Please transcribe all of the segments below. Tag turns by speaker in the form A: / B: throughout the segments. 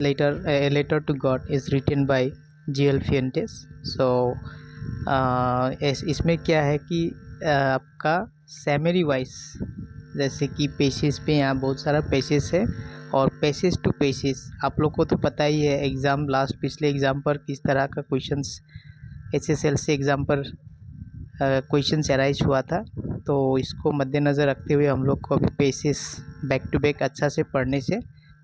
A: Later, A Letter to God is written by G.L. Fuentes. So इसमें क्या है कि आपका सैमरी वाइज, जैसे कि पेशेस पे यहाँ बहुत सारा पेशेस है और पेशेस टू पेशेस आप लोग को तो पता ही है एग्ज़ाम लास्ट पिछले एग्ज़ाम पर किस तरह का क्वेश्चंस एसएसएल से एग्ज़ाम पर क्वेश्चंस अराइज हुआ था। तो इसको मद्देनज़र रखते हुए हम लोग को अभी पेशेस बैक टू बैक अच्छा से पढ़ने से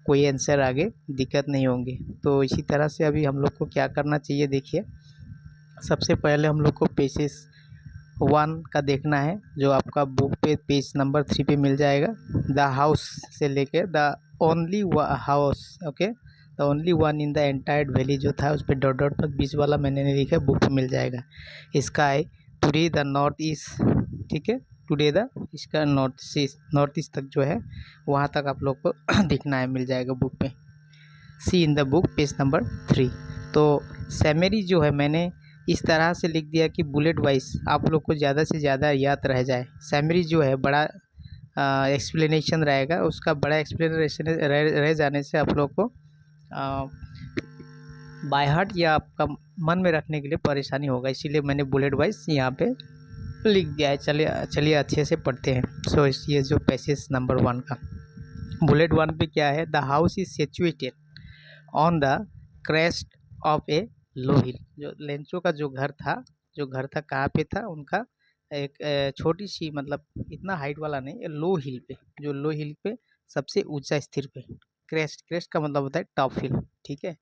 A: कोई आंसर आगे दिक्कत नहीं होंगे। तो इसी तरह से अभी हम लोग को क्या करना चाहिए, देखिए सबसे पहले हम लोग को पेजेस 1 का देखना है जो आपका बुक पे पेज नंबर 3 पे मिल जाएगा। द हाउस से लेके the only house, okay, the only one in the entire valley जो था उस पर डॉट डॉट तक बीच वाला मैंने नहीं लिखा, बुक पे मिल जाएगा। Sky today the north east, ठीक है, टुडे द इसका नॉर्थ ईस्ट तक जो है वहाँ तक आप लोग को दिखना है, मिल जाएगा बुक पे। See in the book page number 3। तो सैमरी जो है मैंने इस तरह से लिख दिया कि बुलेट वाइज आप लोग को ज़्यादा से ज़्यादा याद रह जाए। सैमरी जो है बड़ा एक्सप्लेनेशन रहेगा, उसका बड़ा एक्सप्लेनेशन रह जाने से आप लोग को बाय हार्ट या आपका मन में रखने के लिए परेशानी होगा, इसीलिए मैंने बुलेट वाइज यहाँ पे लिख दिया है। चलिए अच्छे से पढ़ते हैं। सो ये जो पैसेज नंबर 1 का बुलेट 1 पे क्या है, the house is situated on the crest of a low hill. जो लेंचो का जो घर था कहाँ पे था, उनका एक छोटी सी, मतलब इतना हाइट वाला नहीं, लो हिल पे, जो लो हिल पे सबसे ऊंचा स्थिर पे। क्रेस्ट का मतलब होता है टॉप हिल, ठीक है।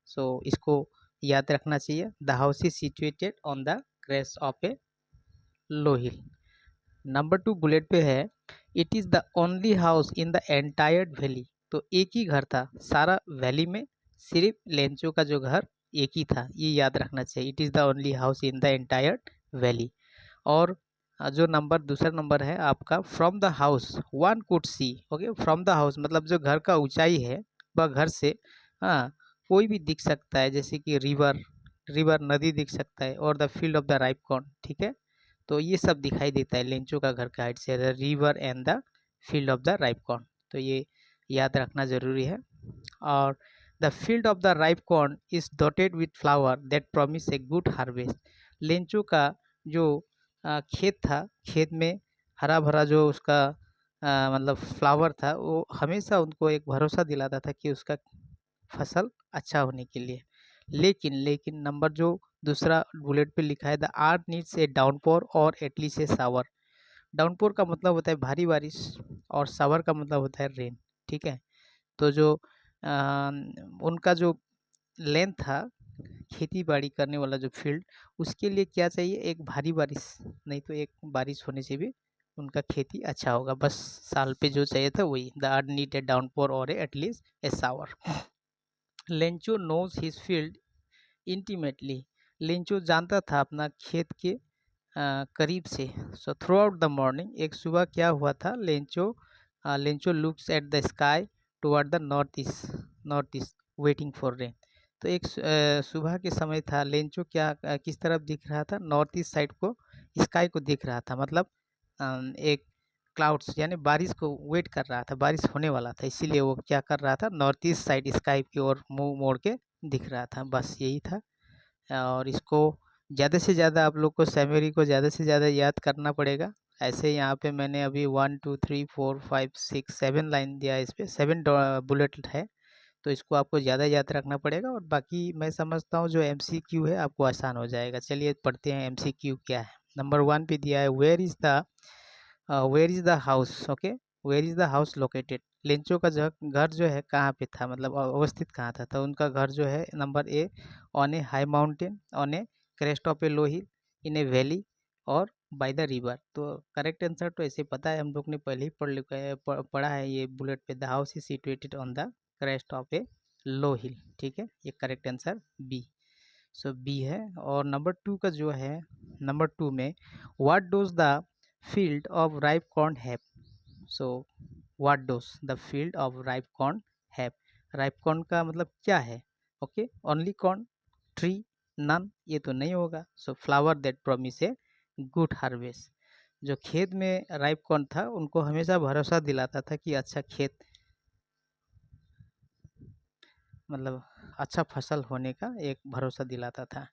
A: सो इसको याद रखना चाहिए। The house is situated on the crest of a low hill. Number 2 bullet पे है, it is the only house in the entire valley. तो एक ही घर था सारा वैली में, सिर्फ लेंचो का जो घर एक ही था, ये याद रखना चाहिए। It is the only house in the entire valley. और जो दूसरा नंबर है आपका, from the house one could C, okay, from the house मतलब जो घर का ऊंचाई है वह घर से कोई भी दिख सकता है, जैसे कि रिवर नदी दिख सकता है, और the field of the ripe corn, ठीक है। तो ये सब दिखाई देता है लेंचो का घर का हाइट से, river and the field of the ripe corn. तो ये याद रखना ज़रूरी है। और the field of the ripe corn is dotted with flower that promise a good harvest. Lencho का जो खेत था, खेत में हरा भरा जो उसका मतलब फ्लावर था, वो हमेशा उनको एक भरोसा दिलाता था कि उसका फसल अच्छा होने के लिए। लेकिन नंबर जो दूसरा बुलेट पे लिखा है, द आर्थ नीड्स ए डाउनपोर और एटलीस्ट ए सावर। डाउनपोर का मतलब होता है भारी बारिश और सावर का मतलब होता है रेन, ठीक है। तो जो उनका जो लेंथ था खेती बाड़ी करने वाला जो फील्ड, उसके लिए क्या चाहिए, एक भारी बारिश, नहीं तो एक बारिश होने से भी उनका खेती अच्छा होगा। बस साल पे जो चाहिए था वही, the earth need a downpour और at least a shower. Lencho knows his field intimately. Lencho जानता था अपना खेत के करीब से। So throughout the morning, एक सुबह क्या हुआ था, Lencho looks at the sky toward the north east waiting for rain. तो एक सुबह के समय था, लेंचो किस तरफ दिख रहा था, नॉर्थ ईस्ट साइड को, स्काई को दिख रहा था, मतलब एक क्लाउड्स यानी बारिश को वेट कर रहा था, बारिश होने वाला था, इसीलिए वो क्या कर रहा था, नॉर्थ ईस्ट साइड स्काई की ओर मुंह मोड़ के दिख रहा था, बस यही था। और इसको ज़्यादा से ज़्यादा आप लोग को सैमरी को ज़्यादा से ज़्यादा याद करना पड़ेगा। ऐसे यहाँ पे मैंने अभी 1 2 3 4 5 6 7 लाइन दिया है, इस पर 7 बुलेट है, तो इसको आपको ज़्यादा याद रखना पड़ेगा। और बाकी मैं समझता हूँ जो एमसीक्यू है आपको आसान हो जाएगा। चलिए पढ़ते हैं एमसीक्यू क्या है। नंबर 1 पे दिया है, where is the house, okay, where is the house located. Lencho का घर जो है कहाँ पे था, मतलब अवस्थित कहाँ था, तो उनका घर जो है number A, on A high mountain, on A crest of a low hill, in A valley, और बाय द रिवर। तो करेक्ट आंसर तो ऐसे पता है, हम लोग ने पहले ही पढ़ा है ये बुलेट पे, the house is situated on the crest of a low hill, ठीक है, ये correct answer b. So b है। और नंबर 2 का जो है, नंबर 2 में, what does the field of ripe corn have. So what does the field of ripe corn have. Ripe corn का मतलब क्या है, okay, only corn, tree, none, ये तो नहीं होगा। So flower that promise a good harvest. जो खेत में राइप कॉर्न था उनको हमेशा भरोसा दिलाता था कि अच्छा खेत, मतलब अच्छा फसल होने का एक भरोसा दिलाता था।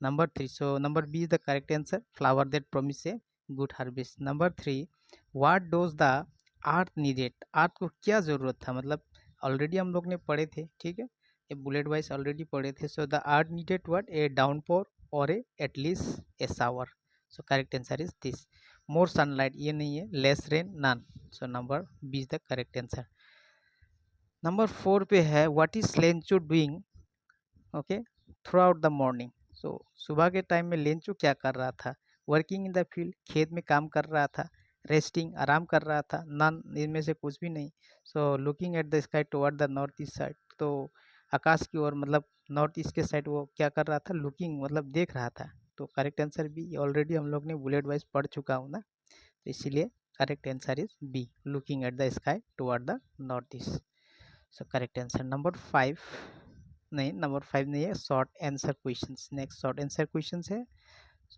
A: नंबर 3, so number b is the correct answer, flower that promise a good harvest. Number 3, what does the earth needed, earth को क्या ज़रूरत था, मतलब ऑलरेडी हम लोग ने पढ़े थे, ठीक है, ये बुलेट वाइज ऑलरेडी पढ़े थे। So the earth needed what, a downpour और a at least a shower. So correct answer is this. More sunlight ये नहीं है, less rain none. So number b is the correct answer. Number 4 पे है, what is Lencho doing okay throughout the morning. So सुबह के time में Lencho क्या कर रहा था, वर्किंग इन द फील्ड, खेत में काम कर रहा था, रेस्टिंग आराम कर रहा था, नन इनमें से कुछ भी नहीं। So looking at the sky toward the north east side, तो आकाश की ओर मतलब नॉर्थ ईस्ट के साइड वो क्या कर रहा था, लुकिंग मतलब देख रहा था। तो करेक्ट आंसर बी, ऑलरेडी हम लोग ने बुलेट वाइज पढ़ चुका हूँ ना, तो इसीलिए correct answer is B, looking at the sky toward the north east. So correct answer. Number 5 नहीं, नंबर 5 नहीं है, short answer questions. Next short answer questions है,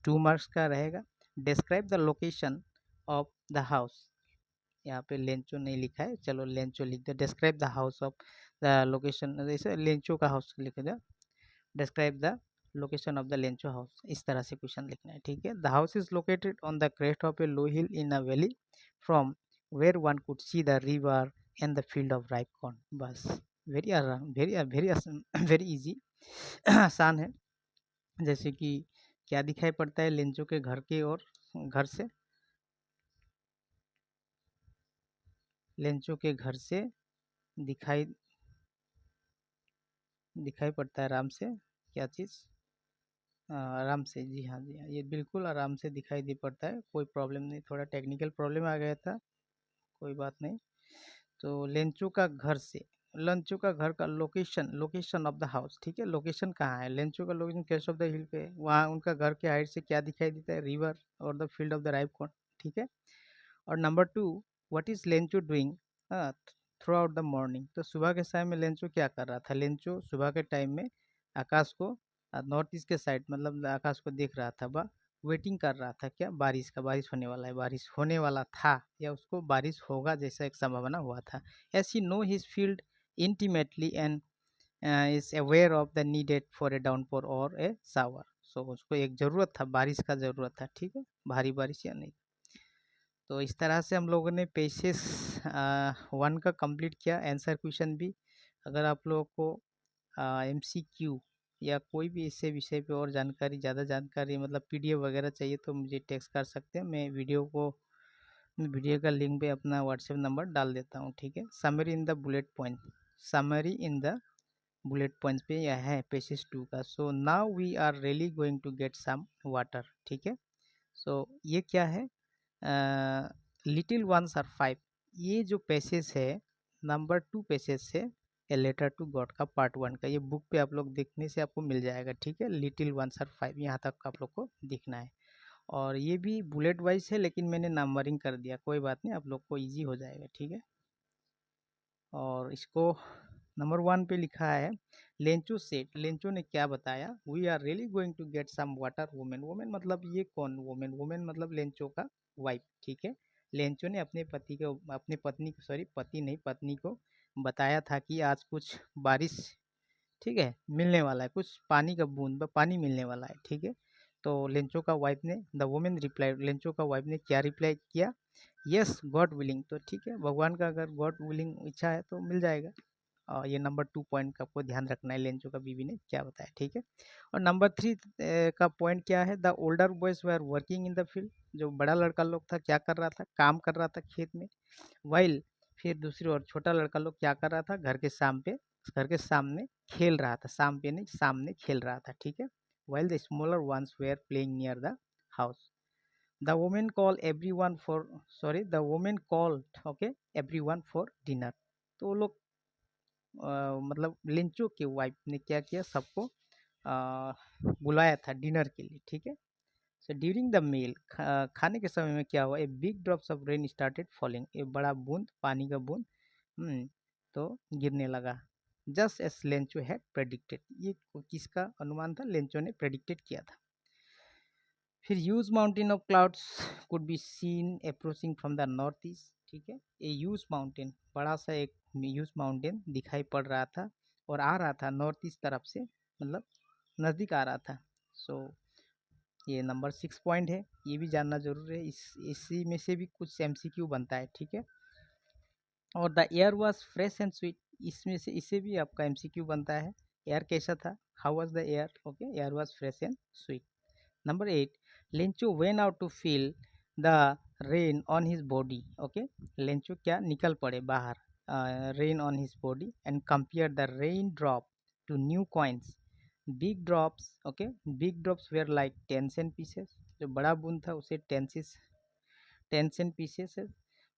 A: 2 मार्क्स का रहेगा। Describe the location of the house, यहाँ पे Lencho नहीं लिखा है, चलो लेंचो लिख दो। Describe the house of the location, जैसे लेंचो का हाउस लिख दो, describe the location of the Lencho house, इस तरह से क्वेश्चन लिखना है, ठीक है। The house is located on the crest of a low hill in a valley from where one could see the river and the field of ripe corn. बस very आराम, very very very easy, आसान है। जैसे कि क्या दिखाई पड़ता है लेंचो के घर के और घर से, लेंचो के घर से दिखाई दिखाई पड़ता है आराम से, क्या चीज़, आराम से, जी हाँ जी हाँ, ये बिल्कुल आराम से दिखाई दे पड़ता है, कोई प्रॉब्लम नहीं। थोड़ा टेक्निकल प्रॉब्लम आ गया था, कोई बात नहीं। तो लेंचो का घर से, लेंचो का घर का location, location of the house, ठीक है, लोकेशन कहाँ है, लेंचो का लोकेशन क्रेस्ट ऑफ द हिल पे, वहाँ उनका घर के हाइट से क्या दिखाई देता है, रिवर और the field of the ripe corn, ठीक है। और number 2, what is Lencho doing through out the morning, तो सुबह के समय में लेंचो क्या कर रहा था, लेंचो सुबह के टाइम में आकाश को नॉर्थ ईस्ट के साइड मतलब आकाश को देख रहा था, वह वेटिंग कर रहा था क्या, बारिश का, बारिश होने वाला है, बारिश होने वाला था, या उसको बारिश होगा जैसा एक संभावना हुआ था। S he know his field intimately and is aware of the needed for a downpour और ए शावर। सो उसको एक ज़रूरत था, बारिश का ज़रूरत था, ठीक है, भारी बारिश या नहीं। तो इस तरह से हम लोगों ने पेशेस 1 का कंप्लीट किया, आंसर क्वेश्चन भी। अगर आप लोगों को एमसीक्यू या कोई भी इससे विषय पे और जानकारी, ज़्यादा जानकारी मतलब पीडीएफ वगैरह चाहिए तो मुझे टेक्स्ट कर सकते हैं, मैं वीडियो का लिंक पे अपना व्हाट्सएप नंबर डाल देता हूँ, ठीक है। Summary in the bullet point, summary in the bullet points पे यह है पेशेस 2 का। So now we are really going to get some water, ठीक है। सो ये क्या है, लिटिल वंस आर 5, ये जो पैसेज है नंबर 2 पैसेज से ए लेटर टू गॉड का पार्ट 1 का, ये बुक पे आप लोग देखने से आपको मिल जाएगा, ठीक है। लिटिल वंस आर 5 यहाँ तक आप लोग को दिखना है, और ये भी बुलेट वाइज है लेकिन मैंने नंबरिंग कर दिया, कोई बात नहीं, आप लोग को ईजी हो जाएगा, ठीक है। और इसको नंबर 1 पे लिखा है, लेंचो सेट, लेंचो ने क्या बताया, we are really going to get some water women, women मतलब ये कौन, वुमेन, वुमेन मतलब लेंचो का वाइफ, ठीक है। लेंचो ने अपने पति को, अपने पत्नी को, सॉरी पति नहीं, पत्नी को बताया था कि आज कुछ बारिश, ठीक है, मिलने वाला है, कुछ पानी का बूंद पानी मिलने वाला है, ठीक है। तो लेंचो का वाइफ ने, द वुमेन रिप्लाई, लेंचो का वाइफ ने क्या रिप्लाई किया, यस गॉड विलिंग, तो ठीक है, भगवान का अगर गॉड विलिंग इच्छा है तो मिल जाएगा। ये नंबर 2 पॉइंट का आपको ध्यान रखना है, लेंचो का बीवी ने क्या बताया, ठीक है। और नंबर 3 का पॉइंट क्या है, the older boys were working in the field, जो बड़ा लड़का लोग था क्या कर रहा था, काम कर रहा था खेत में, वाइल फिर दूसरी ओर छोटा लड़का लोग क्या कर रहा था, घर के सामने खेल रहा था, शाम पे नहीं सामने खेल रहा था, ठीक है। While the smaller ones were playing near the house, the women call everyone for, sorry the women called okay everyone for dinner, तो वो लोग मतलब लिंचो के वाइफ ने क्या किया, सबको बुलाया था डिनर के लिए, ठीक है। सो ड्यूरिंग द मील, खाने के समय में क्या हुआ, a big drops of rain started falling, एक बड़ा बूंद, पानी का बूंद तो गिरने लगा, just S Lencho had predicted, ये किसका अनुमान था, लेंचो ने प्रेडिक्टेड किया था। फिर huge mountain of clouds could be seen approaching from the north east, ठीक है। ए ह्यूज माउंटेन, बड़ा सा एक ह्यूज माउंटेन दिखाई पड़ रहा था, और आ रहा था नॉर्थ ईस्ट तरफ से, मतलब नज़दीक आ रहा था। सो ये नंबर 6 पॉइंट है, ये भी जानना जरूर है। इसी में से भी कुछ एमसीक्यू बनता है, ठीक है। और the air was fresh and sweet, इसमें से इससे भी आपका एमसीक्यू बनता है। एयर कैसा था, how was the air, okay, air was fresh and sweet. Number 8, Lencho went out to feel the rain on his body, okay, Lencho क्या निकल पड़े बाहर, rain on his body and compare the rain drop to new coins, big drops, okay, big drops were like 10 cent pieces, जो बड़ा बूंद था उसे 10 cent pieces है,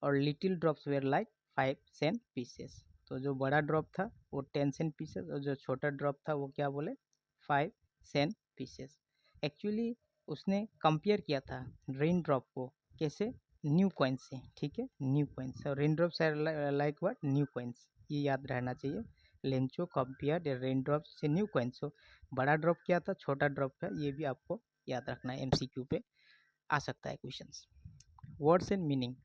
A: और little drops were like 5 cent pieces. तो जो बड़ा ड्रॉप था वो 10 सेंट पीसेस, और जो छोटा ड्रॉप था वो क्या बोले, 5 सेंट पीसेस। एक्चुअली उसने कंपेयर किया था रेन ड्रॉप को, कैसे, न्यू कॉइन्स से, ठीक है, न्यू कॉइन्स। और rain drops like what, new coins, ये याद रहना चाहिए। लेंचो कंपेयर रेन ड्रॉप से न्यू कॉइन्स। हो बड़ा ड्रॉप क्या था, छोटा ड्रॉप था, ये भी आपको याद रखना है, एमसीक्यू पे आ सकता है questions. Words and meaning.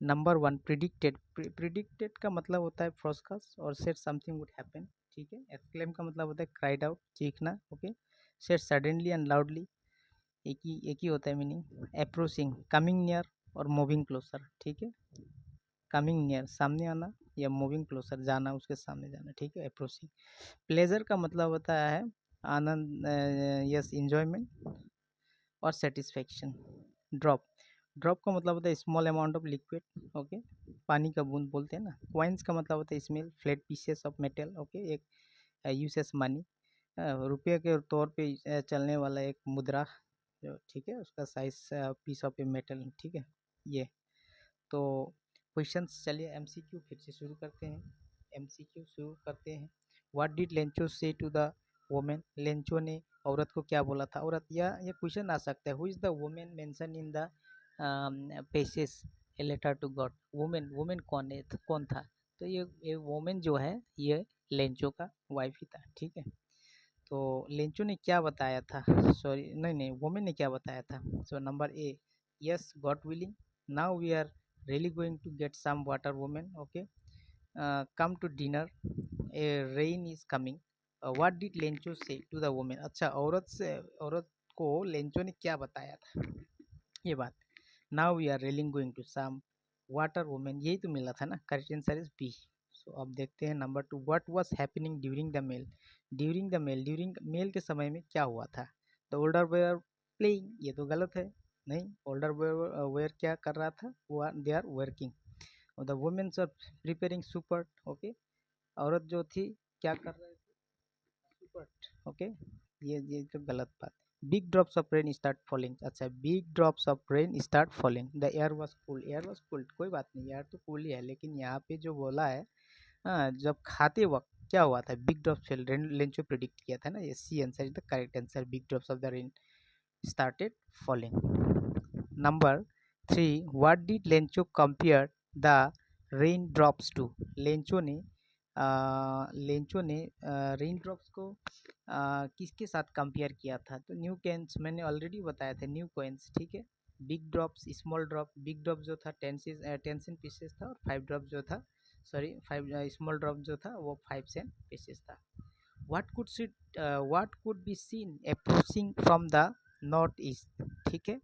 A: Number 1, predicted. Predicted का मतलब होता है फोरकास्ट और सेड समथिंग वुड हैपन, ठीक है। एक्सक्लेम का मतलब होता है क्राइड आउट, चीखना, okay. Said suddenly and loudly, एक ही होता है मीनिंग। अप्रोचिंग, कमिंग नियर और मूविंग क्लोजर, ठीक है। कमिंग नियर सामने आना, या मूविंग क्लोजर जाना, उसके सामने जाना, ठीक है, अप्रोचिंग। प्लेजर का मतलब होता है आनंद, यस, इंजॉयमेंट और सेटिस्फेक्शन। ड्रॉप, ड्रॉप का मतलब होता है small amount of liquid, okay, पानी का बूंद बोलते हैं ना। क्वाइंस का मतलब होता है smell, flat pieces of metal, okay, एक यूसेस मनी, रुपये के तौर पे चलने वाला एक मुद्रा, जो, ठीक है, उसका size piece of a metal, ठीक है। ये तो क्वेश्चंस, चलिए एमसीक्यू फिर से शुरू करते हैं। एमसीक्यू शुरू करते हैं। व्हाट डिड लेंचो से टू द वुमेन, लेंचो ने औरत को क्या बोला था। औरत, या ये क्वेश्चन आ सकता है, who is the women mention in the passage a letter to God. Women, women कौन है, कौन था, तो ये वुमेन जो है ये लेंचो का वाइफ ही था, ठीक है। तो लेंचो ने क्या बताया था, सॉरी, नहीं नहीं, वुमेन ने क्या बताया था। So number A, yes God willing, now we are really going to get some water, woman, okay, come to dinner, a rain is coming, what did Lencho say to the woman। अच्छा, औरत को Lencho ने क्या बताया था, ये बात। Now we are रेलिंग going to some water, women, यही तो मिला था ना, correct answer is B. So अब देखते हैं number 2, what was happening during the meal. During meal के समय में क्या हुआ था। द ओल्डर वेयर प्लेइंग, ये तो गलत है, नहीं, ओल्डर वेयर क्या कर रहा था, वो दे आर वर्किंग। और the womens are preparing supper, okay, औरत जो थी क्या कर रहे थे, सुपर, ओके, ये तो गलत बात। Big drops of rain start falling, अच्छा, big drops of rain start falling, the air was cool, air was cool, कोई बात नहीं, एयर तो कूल ही है, लेकिन यहाँ पे जो बोला है, हाँ, जब खाते वक्त क्या हुआ था, big drops rain, Lencho predict किया था ना, ये C answer is the correct answer, big drops of the rain started falling. Number 3, what did Lencho compare the raindrops to। लेंचो ने रेन ड्रॉप्स को किसके साथ कंपेयर किया था, तो न्यू कॉइन्स, मैंने ऑलरेडी बताया था, न्यू कॉइन्स, ठीक है। Big drops, small drop, big drop जो था 10 सेंट पीसेस था, और 5 ड्रॉप जो था, सॉरी 5 स्मॉल ड्रॉप जो था वो 5 सेंट पीसेस था। what could be seen approaching from the north east, ठीक है।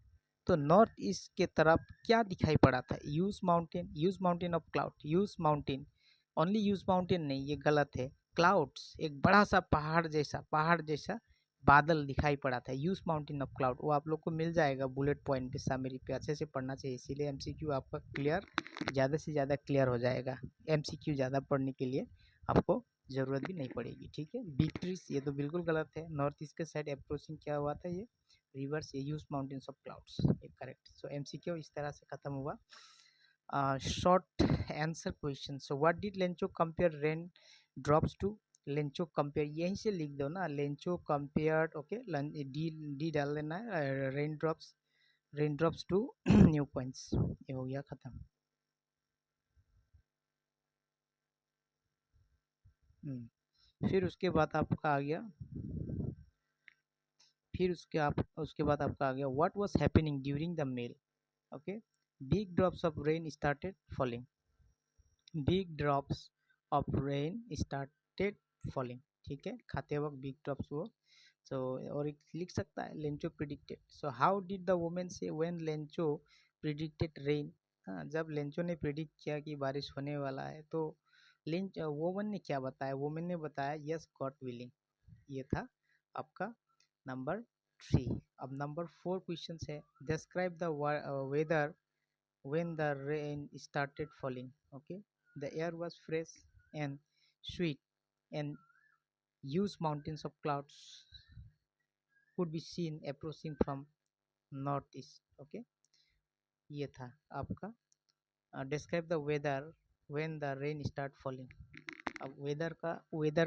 A: तो नॉर्थ ईस्ट के तरफ क्या दिखाई पड़ा था, use mountain of cloud, use mountain, only use mountain नहीं, ये गलत है, क्लाउड्स, एक बड़ा सा पहाड़ जैसा बादल दिखाई पड़ा था, यूज माउंटेन ऑफ क्लाउड। वो आप लोग को मिल जाएगा बुलेट पॉइंट पे, सामरी पे, अच्छे से पढ़ना चाहिए, इसीलिए एमसीक्यू आपका क्लियर, ज़्यादा से ज़्यादा क्लियर हो जाएगा। एमसीक्यू ज़्यादा पढ़ने के लिए आपको ज़रूरत भी नहीं पड़ेगी, ठीक है। बिग ट्रीज, ये तो बिल्कुल गलत है, नॉर्थ ईस्ट के साइड अप्रोचिंग क्या हुआ था, ये रिवर्स, ये यूज माउंटेन्स ऑफ क्लाउड्स, ये करेक्ट। सो एमसीक्यू इस तरह से खत्म हुआ। Short answer question, so what did Lencho compare rain drops to. Lencho compare यहीं से लिख दो ना, Lencho compare, okay, D D डाल देना है, rain drops to new points, ये हो गया खत्म। फिर उसके बाद आपका आ गया, उसके बाद आपका आ गया, what was happening during the meal, okay, big drops of rain started falling, big drops of rain started falling, ठीक है, खाते वक्त बिग ड्रॉप्स वो। सो और एक लिख सकता है Lencho predicted, so how did the women से व्हेन लेंचो प्रिडिक्टेड रेन। हाँ, जब लेंचो ने प्रिडिक्ट किया कि बारिश होने वाला है तो लेंच वोमन ने क्या बताया, वोमन ने बताया यस गॉड विलिंग। ये था आपका नंबर 3। अब नंबर 4 क्वेश्चन है, describe the weather when the rain started falling. Okay, the air was fresh and sweet, and huge mountains of clouds could be seen approaching from northeast. Okay, ये था आपका describe the weather when the rain start falling. अब weather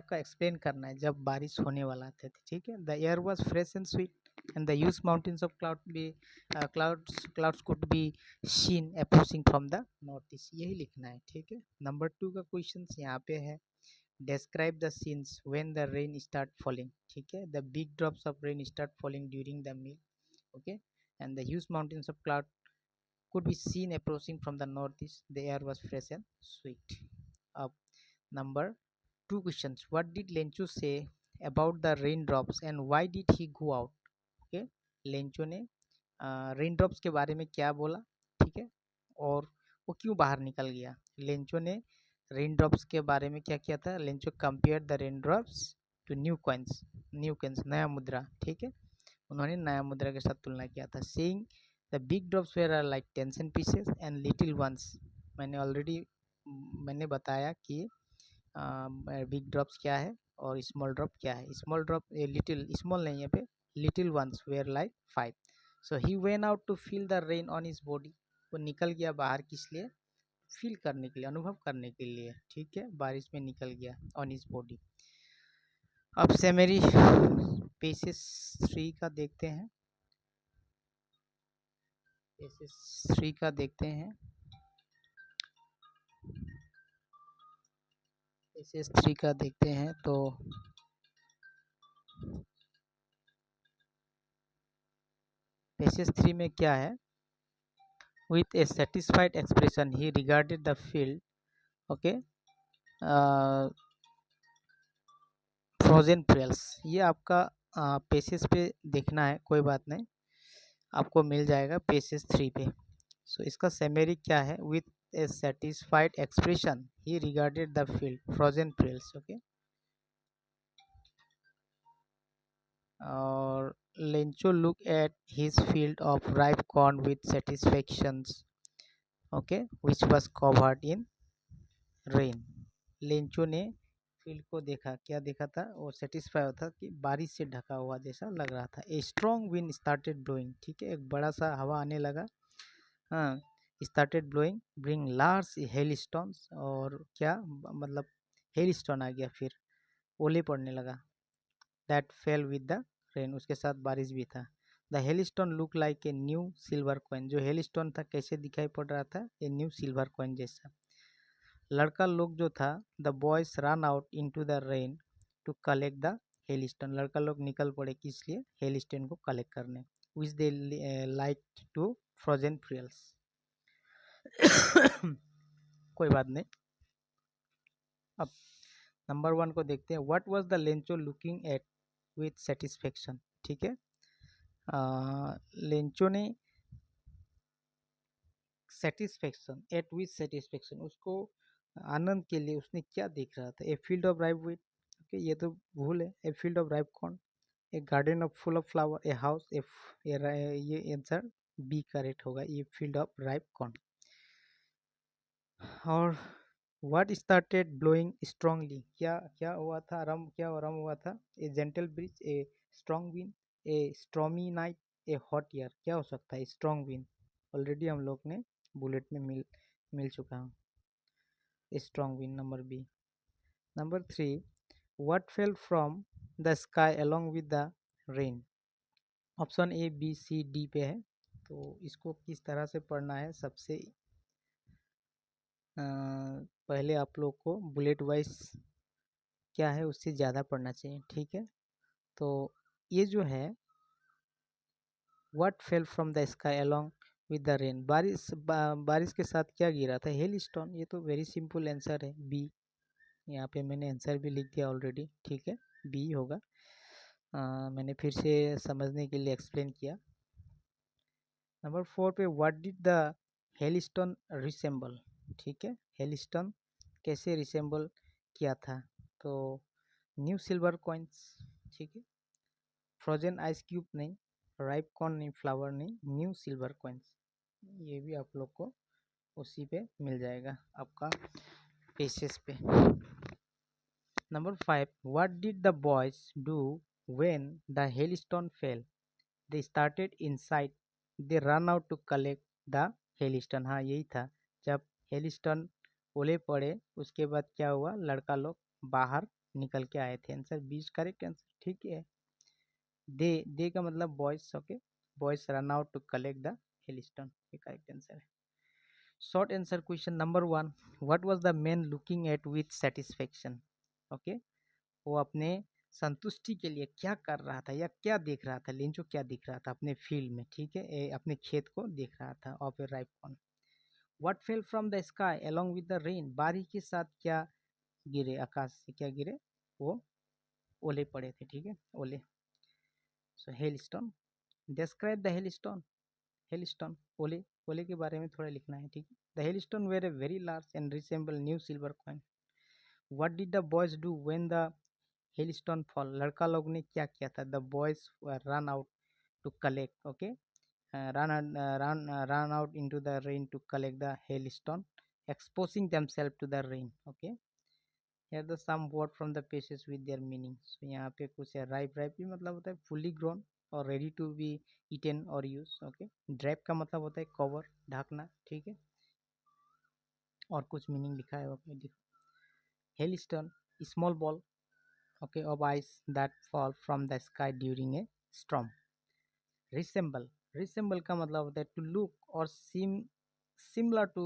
A: का explain करना है जब बारिश होने वाला था, ठीक है। The air was fresh and sweet and the huge mountains of clouds could be seen approaching from the north east, यही लिखना है, ठीक है। नंबर 2 का क्वेश्चन यहाँ पे है, describe the scenes when the rain start falling, ठीक है। the big drops of rain start falling during the meal, okay, and the huge mountains of cloud could be seen approaching from the northeast, the air was fresh and sweet. Up number 2 questions, what did Lencho say about the raindrops and why did he go out? Okay, Lencho ने rain drops के बारे में क्या बोला, ठीक है, और वो क्यों बाहर निकल गया। लेंचो ने रेन ड्रॉप्स के बारे में क्या किया था, Lencho compare the rain drops to new coins नया मुद्रा, ठीक है, उन्होंने नया मुद्रा के साथ तुलना किया था। Saying the big drops were are like 10 cent pieces and little ones, मैंने बताया कि बिग ड्रॉप्स क्या है और स्मॉल ड्रॉप क्या है। स्मॉल ड्रॉप लिटिल स्मॉल नहीं है पे, little ones were like 5। So he went out to feel the rain on his body, वो निकल गया बाहर किस लिए, फील करने के लिए, अनुभव करने के लिए, ठीक है, बारिश में निकल गया ऑन हिज बॉडी। अब से मेरी पेसेस 3 का देखते हैं, पेसेस 3 का देखते हैं, पेसेस 3 का देखते हैं। तो पेसेस 3 में क्या है, with a satisfied expression he regarded the field, okay, frozen pearls, ये आपका पेसेस पे देखना है, कोई बात नहीं, आपको मिल जाएगा पेसेस 3 पे। सो इसका सेमेरी क्या है, with a satisfied expression he regarded the field frozen pearls, okay. और Lencho look at his field of ripe corn with satisfactions, okay, which was covered in rain. Lencho ने फील्ड को देखा, क्या देखा था, और सेटिस्फाई था कि बारिश से ढका हुआ जैसा लग रहा था। ए स्ट्रॉन्ग विंड स्टार्टेड ब्लोइंग, ठीक है, एक बड़ा सा हवा आने लगा, हाँ, started blowing bring large hail stones, और क्या मतलब हेल स्टोन आ गया, फिर ओले पड़ने लगा, that fell with the rain, उसके साथ बारिश भी था। The hell stone look like a new silver coin, जो हेल स्टोन था कैसे दिखाई पड़ रहा था, ए न्यू सिल्वर कॉइन जैसा। लड़का लोग जो था, the boys run out into the rain to collect the hailstone, लड़का लोग निकल पड़े किस लिए, हेल स्टोन को कलेक्ट करने, विच दे लाइक टू फ्रोजन फ्रियल्स। कोई बात नहीं। अब नंबर 1 को देखते हैं, what was the Lencho looking at with satisfaction, ठीक है, लेंचो ने सेटिस्फेक्शन, एट विथ सेटिस्फेक्शन, उसको आनंद के लिए उसने क्या देख रहा था, a field of ripe with, okay, ये तो भूल है, a field of ripe corn, a garden of full of flower, a house, ये आंसर बी करेक्ट होगा, ये फील्ड ऑफ राइप कॉर्न। और व्हाट स्टार्टेड ब्लोइंग स्ट्रांगली, क्या क्या हुआ था, रम हुआ था, a gentle breeze, a strong wind, a stormy night, a hot year, क्या हो सकता है, स्ट्रॉन्ग विंड, ऑलरेडी हम लोग ने बुलेट में मिल चुका हूँ, strong wind, number B. Number 3, what fell from the sky along with the rain, option A B C D पे है, तो इसको किस तरह से पढ़ना है, सबसे पहले आप लोग को बुलेट वाइज क्या है उससे ज़्यादा पढ़ना चाहिए, ठीक है। तो ये जो है what fell from the sky along with the rain, बारिश के साथ क्या गिरा था, हेल स्टोन, ये तो वेरी सिंपल आंसर है बी। यहाँ पे मैंने आंसर भी लिख दिया ऑलरेडी, ठीक है, बी होगा। मैंने फिर से समझने के लिए एक्सप्लेन किया। नंबर 4 पे व्हाट डिड द हेलिस्टोन रिसेंबल, ठीक है, हेलिस्टोन कैसे रिसेंबल किया था, तो न्यू सिल्वर कॉइन्स, ठीक है, फ्रोजन आइस क्यूब नहीं, राइप कॉर्न नहीं, फ्लावर नहीं, न्यू सिल्वर कॉइन्स, ये भी आप लोग को उसी पे मिल जाएगा आपका पेजेस पे। Number 5 what did the boys do when the hailstone fell, they started inside, they run out to collect the hailstone. हाँ यही था, जब हेलस्टोन ओले पड़े उसके बाद क्या हुआ, लड़का लोग बाहर निकल के आए थे। आंसर बीस करेक्ट आंसर, ठीक है। दे का मतलब boys, okay, boys run out to collect the hailstone, ये करेक्ट आंसर है। Short answer question number 1 what was the man looking at with satisfaction, okay, वो अपने संतुष्टि के लिए क्या कर रहा था या क्या देख रहा था, लिंचो क्या दिख रहा था अपने फील्ड में, ठीक है, अपने खेत को देख रहा था of A ripe corn. What fell from the sky along with the rain, बारिश के साथ क्या गिरे, आकाश से क्या गिरे, वो ओले पड़े थे, ठीक है, ओले। So hailstone, describe the hailstone, hailstone ओले, ओले के बारे में थोड़ा लिखना है, ठीक है। The hailstone were a very large and resemble new silver coin. What did the boys do when the hailstone fall, लड़का लोग ने क्या किया था, the boys run out to collect, okay, run out into the rain to collect the hailstone, exposing themselves to the rain, okay। here the some word from the pages with their meaning, so यहाँ पे कुछ है, ripe, ripe भी मतलब होता है fully grown और ready to be eaten or use, okay। drape का मतलब होता है cover, ढकना, ठीक है, और कुछ मीनिंग लिखा है आपने देखो। hailstone small ball, okay, of ice that fall from the sky during a storm। Resemble, resemble का मतलब होता है टू लुक और seem similar to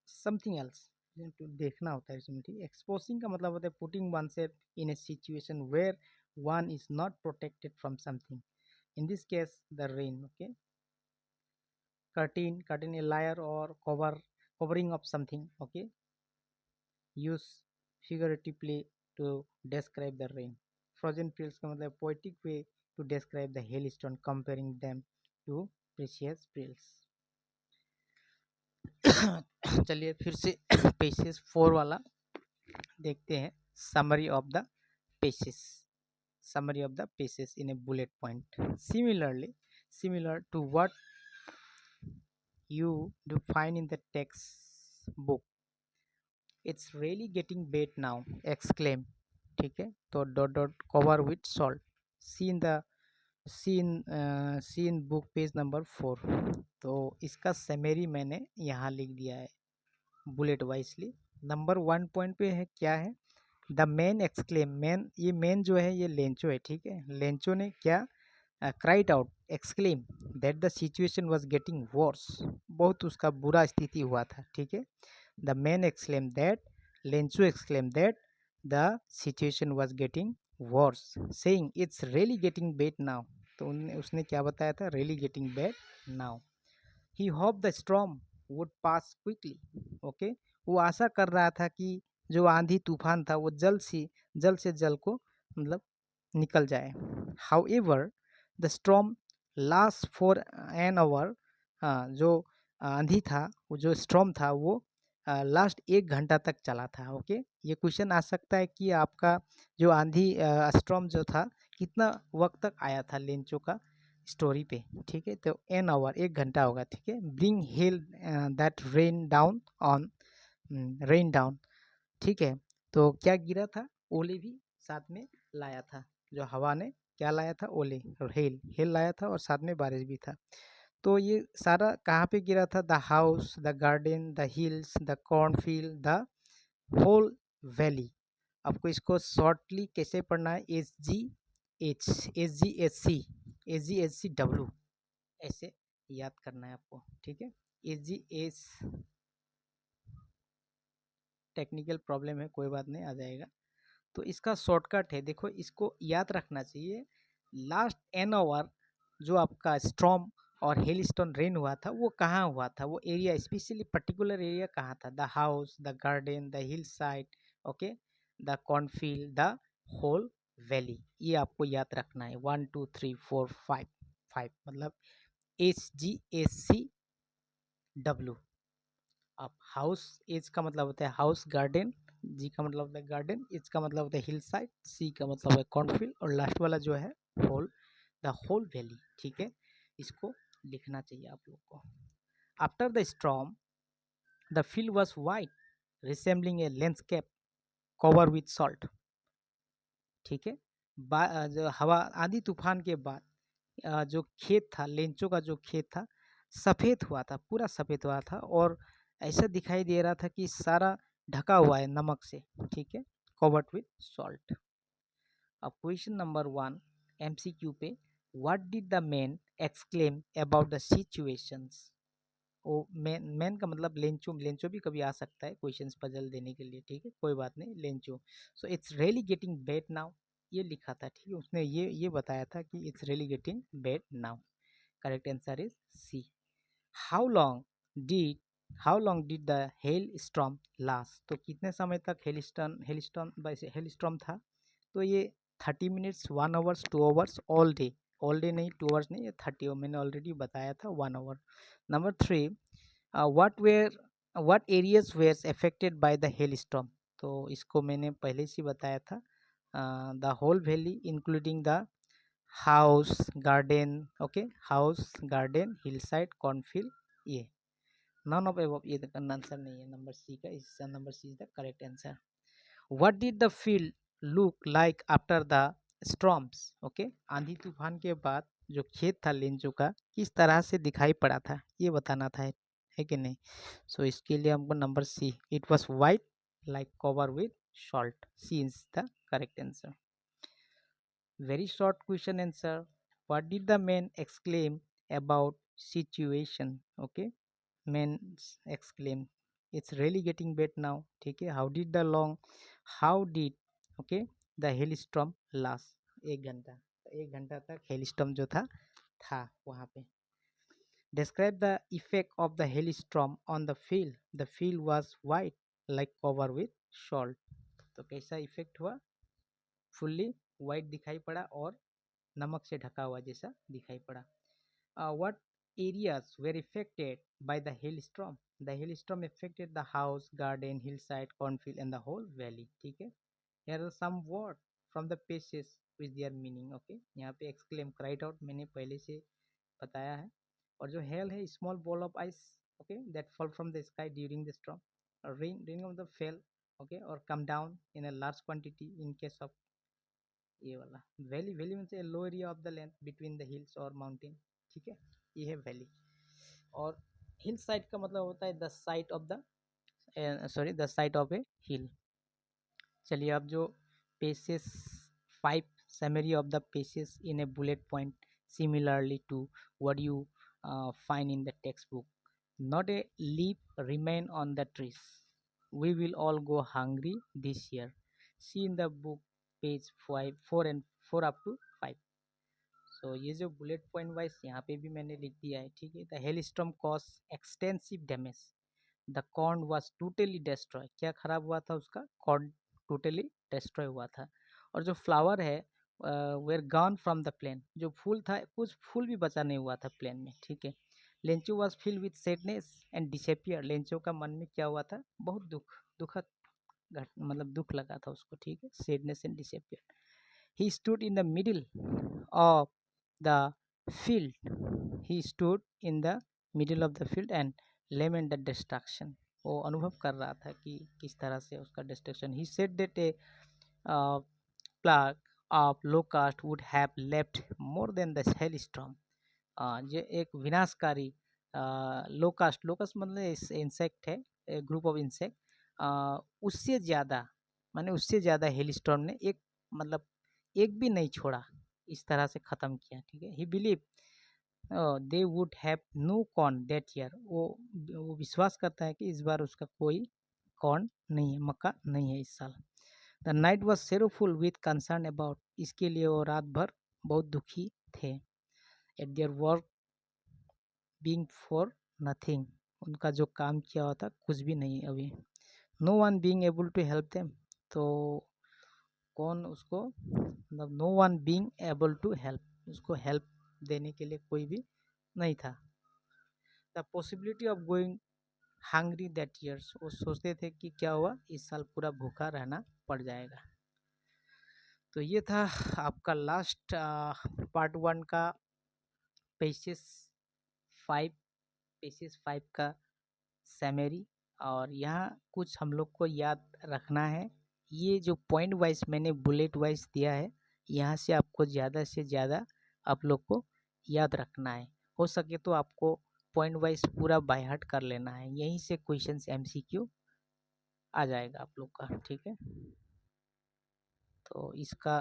A: something else, to देखना होता है इसमें, ठीक है। एक्सपोजिंग का मतलब होता है putting one self in a situation where one is not protected from something, in this case the rain, okay. Curtain, curtain a layer और cover, covering of something, okay, use figuratively to describe the rain. Frozen fields का मतलब poetic way to describe the hailstone comparing them to precious pearls. चलिए फिर से pages 4 वाला देखते हैं, summary of the pages, summary of the pages in a bullet point, similar to what you do find in the textbook, it's really getting bad now, exclaim, ठीक है, तो dot dot cover with salt, see in book page number 4। तो इसका summary मैंने यहाँ लिख दिया है बुलेट वाइजली। नंबर 1 पॉइंट पे है, क्या है, द मैन एक्सक्लेम, मैन, ये मैन जो है ये लेंचो है, ठीक है, लेंचो ने क्या cried out, exclaim that the situation was getting worse, बहुत उसका बुरा स्थिति हुआ था, ठीक है। The man exclaim that, Lencho exclaim that the situation was getting worse, saying it's really getting bad now, तो उसने क्या बताया था, really getting bad now. He hope the storm would pass quickly, okay, वो आशा कर रहा था कि जो आंधी तूफान था वो जल्द से जल्द को मतलब निकल जाए। However the storm last for an hour, जो आंधी था, वो जो स्टॉर्म था वो लास्ट 1 घंटा तक चला था, ओके। ये क्वेश्चन आ सकता है कि आपका जो आंधी स्टॉर्म जो था कितना वक्त तक आया था लेंचो का स्टोरी पे, ठीक है, तो एन आवर 1 घंटा होगा, ठीक है। Bring hello that rain down on, rain down, ठीक है, तो क्या गिरा था, ओले भी साथ में लाया था, जो हवा ने क्या लाया था, ओले और हेल लाया था और साथ में बारिश भी था। तो ये सारा कहाँ पे गिरा था, the house, the garden, the hills, the cornfield, the whole valley. आपको इसको शॉर्टली कैसे पढ़ना है, SGHC ऐसे याद करना है आपको, ठीक है। SGH टेक्निकल प्रॉब्लम है, कोई बात नहीं, आ जाएगा। तो इसका शॉर्टकट है, देखो इसको याद रखना चाहिए, लास्ट एन आवर जो आपका स्टॉर्म और हेलस्टोन रेन हुआ था वो कहाँ हुआ था, वो एरिया स्पेशली पर्टिकुलर एरिया कहाँ था, the house, the garden, the hillside, okay, the cornfield, the whole valley. ये आपको याद रखना है। 1 2 3 4 5, 5 मतलब HGACW। अब हाउस, एच का मतलब होता है हाउस, गार्डन, जी का मतलब होता है गार्डन, एच का मतलब होता है हिल साइड, सी का मतलब है कॉर्नफील्ड, और लास्ट वाला जो है होल, द होल वैली। ठीक है, इसको लिखना चाहिए आप लोग को। After the storm the field was white resembling a landscape cover with salt. ठीक है, जो हवा आंधी तूफान के बाद जो खेत था, लेंचो का जो खेत था, सफ़ेद हुआ था, पूरा सफ़ेद हुआ था, और ऐसा दिखाई दे रहा था कि सारा ढका हुआ है नमक से। ठीक है, कवर्ड विथ सॉल्ट। अब क्वेश्चन नंबर 1 MCQ पे, what did the man exclaim about the situations. वो मैन का मतलब लेंचो, लेंचो भी कभी आ सकता है क्वेश्चंस पजल देने के लिए। ठीक है, कोई बात नहीं, Lencho. So it's really getting bad now, ये लिखा था। ठीक है, उसने ये बताया था कि it's really getting bad now. Correct answer is C. How long did how long did the hailstorm last. तो कितने समय तक हेल स्टॉर्म था। तो ये 30 minutes, 1 hours, 2 hours, all day नहीं, 2 आवर्स नहीं, ये 30, मैंने ऑलरेडी बताया था 1 our. Number 3, what areas were affected by the hailstorm। तो इसको मैंने पहले से बताया था, the whole valley including the house, garden, okay, house, garden, hillside, cornfield, ये नन ऑफ एबव, ये आंसर नहीं है नंबर सी का, इस number C is the correct answer. What did the field look like after the storms. Okay, आंधी तूफान के बाद जो खेत था लेंचू का, किस तरह से दिखाई पड़ा था, ये बताना था, है कि नहीं। सो इसके लिए हमको number C, it was white like cover with salt, C is the correct answer. Very short question answer. What did the man exclaim about situation. Okay, man exclaim it's really getting bad now. ठीक है, how did the long, how did, okay, the hailstorm last, 1 घंटा, 1 घंटा तक hello storm जो था वहाँ पे। Describe the effect of the hailstorm on the field. The field was white like cover with salt। तो कैसा इफेक्ट हुआ, फुल्ली वाइट दिखाई पड़ा और नमक से ढका हुआ जैसा दिखाई पड़ा। What areas were affected by the hailstorm? The hailstorm affected the house, garden, hillside, cornfield and the whole valley। ठीक है, here are some words from the passages with their meaning। okay, यहाँ पे exclaim, cried out मैंने पहले से बताया है। और जो हेल है, small ball of ice, okay, that fall from the sky during the storm. और rain of the fell, okay, और come down in a large quantity in case of, ये वाला valley, valley means a low area of the land between the hills और mountain. ठीक है, ये है valley. और हिल साइड का मतलब होता है the side of the, sorry, the side of a hill. चलिए, अब जो pages 5 summary of the paces in a bullet point similarly to what you find in the textbook। Not a leaf remain on the trees, we will all go hungry this year। See in the book page 5 4 and 4 up to 5। सो ये जो bullet point wise यहाँ पे भी मैंने लिख दिया है। ठीक है, the hell storm cause extensive damage, the corn was totally destroy. क्या खराब हुआ था उसका, कॉर्न टोटली डिस्ट्रॉय हुआ था। और जो फ्लावर है, were gone from the plain, जो फूल था, कुछ फूल भी बचा नहीं हुआ था प्लेन में। ठीक है, Lencho was filled with sadness and disappear. Lencho का मन में क्या हुआ था, बहुत दुखद मतलब दुख लगा था उसको। ठीक है, sadness and disappear. He stood in the middle of the field, he stood in the middle of the field and lament the destruction. वो अनुभव कर रहा था कि किस तरह से उसका destruction. He said that a plague of locust would have left more than the hailstorm. ये एक विनाशकारी लोकास्ट, लोकास्ट मतलब इंसेक्ट है, ग्रुप ऑफ इंसेक्ट, उससे ज़्यादा, माने उससे ज़्यादा हेलस्टॉर्म ने एक, मतलब एक भी नहीं छोड़ा, इस तरह से ख़त्म किया। ठीक है, he believe they would have no corn that year. वो विश्वास करता है कि इस बार उसका कोई कॉर्न नहीं है, मक्का नहीं है इस साल। The night was sorrowful with concern about, इसके लिए वो रात भर बहुत दुखी थे। At their work being for nothing, उनका जो काम किया होता कुछ भी नहीं अभी। No one being able to help them, तो कौन उसको मतलब no one being able to help, उसको हेल्प देने के लिए कोई भी नहीं था। The possibility of going hungry that years, वो सोचते थे कि क्या हुआ इस साल पूरा भूखा रहना पड़ जाएगा। तो ये था आपका लास्ट पार्ट 1 का पेजेस 5 का समरी। और यहाँ कुछ हम लोग को याद रखना है, ये जो पॉइंट वाइज मैंने बुलेट वाइज दिया है, यहाँ से आपको ज़्यादा से ज़्यादा आप लोग को याद रखना है। हो सके तो आपको पॉइंट वाइज पूरा बाय हार्ट कर लेना है, यहीं से क्वेश्चंस एमसीक्यू आ जाएगा आप लोग का, ठीक है। तो इसका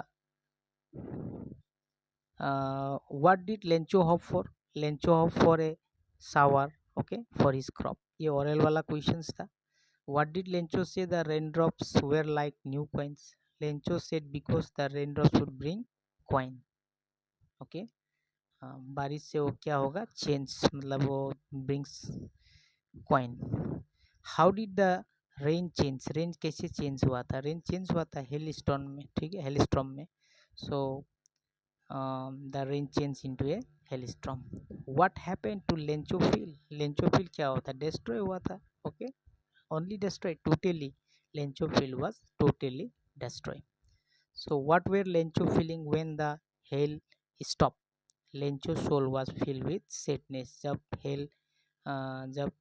A: what did Lencho hope for, Lencho hope for a shower, okay, for his crop, ये ओरल वाला क्वेश्चंस था। What did Lencho say the raindrops were like new coins? Lencho said because the raindrops would bring coin. Okay, बारिश से वो क्या होगा, change, मतलब वो brings coin. How did the rain change? Rain कैसे चेंज हुआ था? रेन चेंज हुआ था हेल स्टॉर्म में, ठीक है, हेल स्टॉर्म में। So the rain change into a hailstorm. What happened to Lencho field? Lencho field क्या होता है, डिस्ट्रॉय हुआ था। Okay, only destroyed totally, Lencho field was totally destroyed. So what were Lencho feeling when the hail stopped? Lencho soul was filled with sadness. जब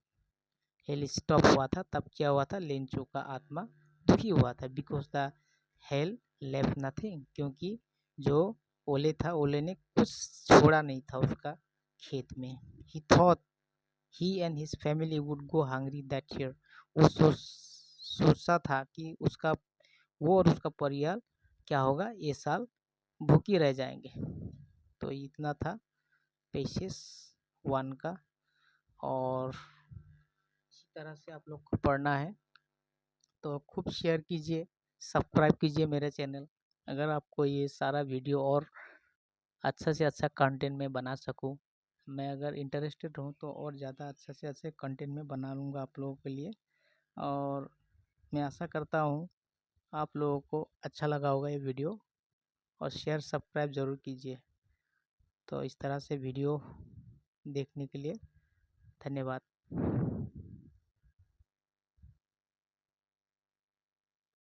A: hello stop हुआ था तब क्या हुआ था, लेंचो का आत्मा दुखी हुआ था। Because the hell left nothing, क्योंकि जो ओले था, ओले ने कुछ छोड़ा नहीं था उसका खेत में। ही thought he and his family would go hungry that year. वो सोचा था कि वो और उसका परिवार क्या होगा, ये साल भूखे रह जाएंगे। तो इतना था पेशेस 1 का। और इसी तरह से आप लोग को पढ़ना है, तो खूब शेयर कीजिए, सब्सक्राइब कीजिए मेरे चैनल। अगर आपको ये सारा वीडियो और अच्छा से अच्छा कंटेंट में बना सकूं, मैं अगर इंटरेस्टेड हूँ तो और ज़्यादा अच्छा से अच्छे कंटेंट में बना लूँगा आप लोगों के लिए। और मैं आशा करता हूँ आप लोगों को अच्छा लगा होगा ये वीडियो, और शेयर सब्सक्राइब ज़रूर कीजिए। तो इस तरह से वीडियो देखने के लिए धन्यवाद।